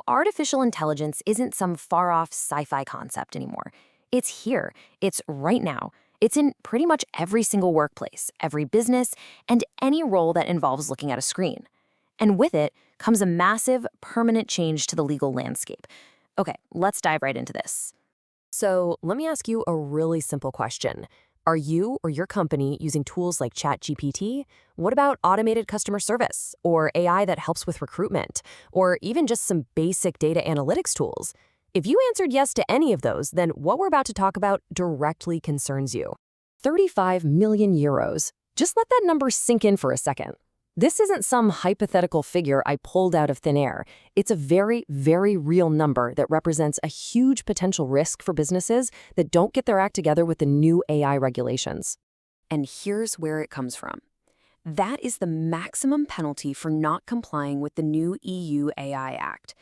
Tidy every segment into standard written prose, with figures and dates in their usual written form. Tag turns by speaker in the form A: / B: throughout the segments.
A: Artificial intelligence isn't some far-off sci-fi concept anymore. It's here. It's right now. It's in pretty much every single workplace, every business, and any role that involves looking at a screen. And with it comes a massive, permanent change to the legal landscape. Okay, let's dive right into this.
B: So let me ask you a really simple question. Are you or your company using tools like ChatGPT? What about automated customer service or AI that helps with recruitment or even just some basic data analytics tools? If you answered yes to any of those, then what we're about to talk about directly concerns you. 35 million euros. Just let that number sink in for a second. This isn't some hypothetical figure I pulled out of thin air. It's a very, very real number that represents a huge potential risk for businesses that don't get their act together with the new AI regulations.
A: And here's where it comes from. That is the maximum penalty for not complying with the new EU AI Act.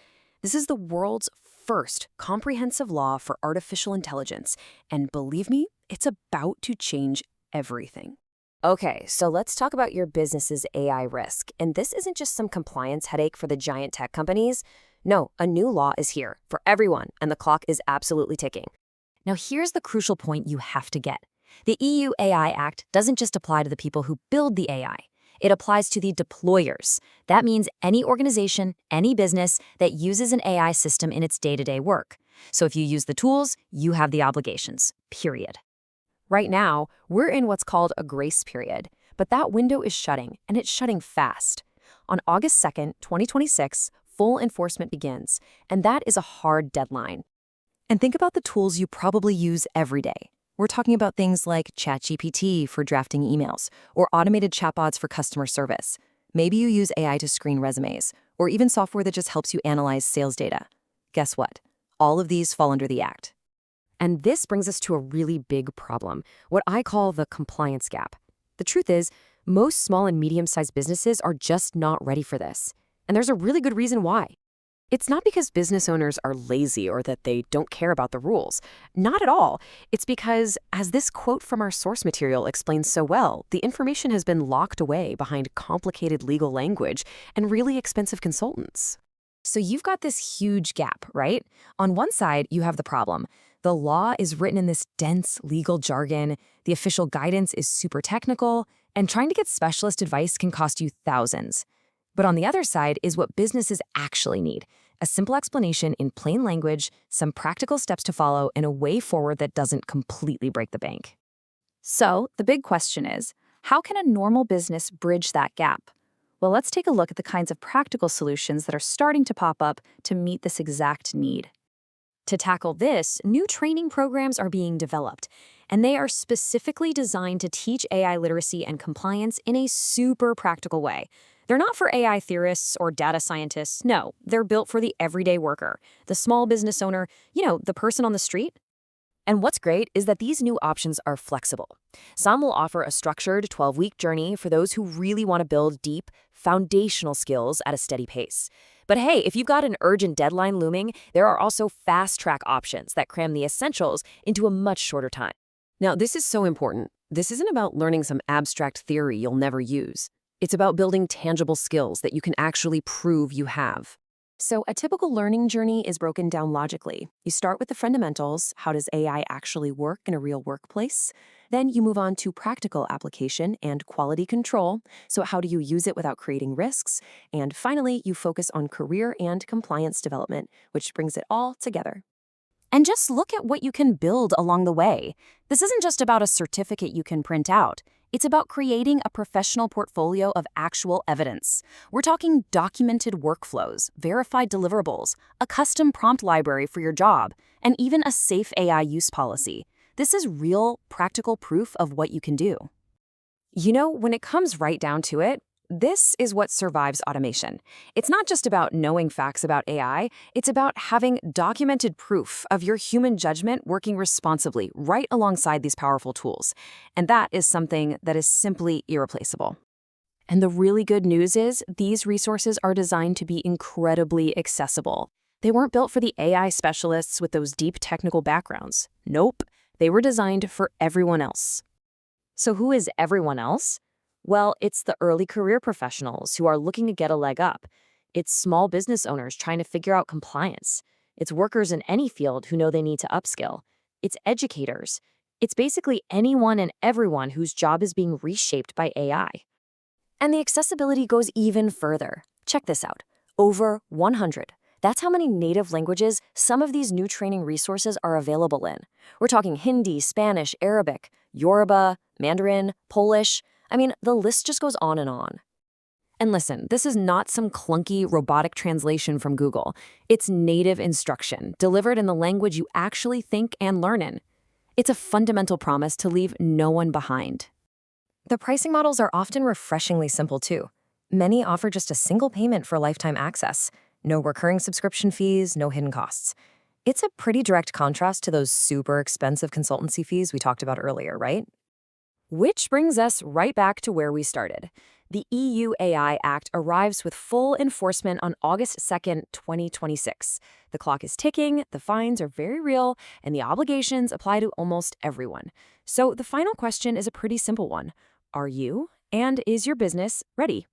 A: This is the world's first comprehensive law for artificial intelligence, and believe me, it's about to change everything.
B: Okay, so let's talk about your business's AI risk. And this isn't just some compliance headache for the giant tech companies. No, a new law is here for everyone, and the clock is absolutely ticking.
A: Now, here's the crucial point you have to get. The EU AI Act doesn't just apply to the people who build the AI. It applies to the deployers. That means any organization, any business that uses an AI system in its day-to-day work. So if you use the tools, you have the obligations, period.
B: Right now, we're in what's called a grace period, but that window is shutting, and it's shutting fast. On August 2nd, 2026, full enforcement begins, and that is a hard deadline.
A: And think about the tools you probably use every day. We're talking about things like ChatGPT for drafting emails, or automated chatbots for customer service. Maybe you use AI to screen resumes, or even software that just helps you analyze sales data. Guess what? All of these fall under the Act.
B: And this brings us to a really big problem, what I call the compliance gap. The truth is, most small and medium-sized businesses are just not ready for this. And there's a really good reason why. It's not because business owners are lazy or that they don't care about the rules. Not at all. It's because, as this quote from our source material explains so well, the information has been locked away behind complicated legal language and really expensive consultants.
A: So you've got this huge gap, right? On one side, you have the problem. The law is written in this dense legal jargon, the official guidance is super technical, and trying to get specialist advice can cost you thousands. But on the other side is what businesses actually need: a simple explanation in plain language, some practical steps to follow, and a way forward that doesn't completely break the bank. So the big question is, how can a normal business bridge that gap? Well, let's take a look at the kinds of practical solutions that are starting to pop up to meet this exact need. To tackle this, new training programs are being developed, and they are specifically designed to teach AI literacy and compliance in a super practical way. They're not for AI theorists or data scientists. No, they're built for the everyday worker, the small business owner, the person on the street.
B: And what's great is that these new options are flexible. Some will offer a structured 12-week journey for those who really want to build deep, foundational skills at a steady pace. But hey, if you've got an urgent deadline looming, there are also fast-track options that cram the essentials into a much shorter time. Now, this is so important. This isn't about learning some abstract theory you'll never use. It's about building tangible skills that you can actually prove you have.
A: So a typical learning journey is broken down logically. You start with the fundamentals. How does AI actually work in a real workplace? Then you move on to practical application and quality control. So how do you use it without creating risks? And finally, you focus on career and compliance development, which brings it all together. And just look at what you can build along the way. This isn't just about a certificate you can print out. It's about creating a professional portfolio of actual evidence. We're talking documented workflows, verified deliverables, a custom prompt library for your job, and even a safe AI use policy. This is real, practical proof of what you can do. When it comes right down to it, this is what survives automation. It's not just about knowing facts about AI, it's about having documented proof of your human judgment working responsibly right alongside these powerful tools. And that is something that is simply irreplaceable. And the really good news is these resources are designed to be incredibly accessible. They weren't built for the AI specialists with those deep technical backgrounds. Nope, they were designed for everyone else. So who is everyone else? Well, it's the early career professionals who are looking to get a leg up.
B: It's small business owners trying to figure out compliance. It's workers in any field who know they need to upskill. It's educators. It's basically anyone and everyone whose job is being reshaped by AI. And the accessibility goes even further. Check this out. Over 100. That's how many native languages some of these new training resources are available in. We're talking Hindi, Spanish, Arabic, Yoruba, Mandarin, Polish. I mean, the list just goes on and on. And listen, this is not some clunky robotic translation from Google. It's native instruction, delivered in the language you actually think and learn in. It's a fundamental promise to leave no one behind.
A: The pricing models are often refreshingly simple, too. Many offer just a single payment for lifetime access. No recurring subscription fees, no hidden costs. It's a pretty direct contrast to those super expensive consultancy fees we talked about earlier, right?
B: Which brings us right back to where we started. The EU AI Act arrives with full enforcement on August 2nd, 2026. The clock is ticking, the fines are very real, and the obligations apply to almost everyone. So the final question is a pretty simple one. Are you and is your business ready?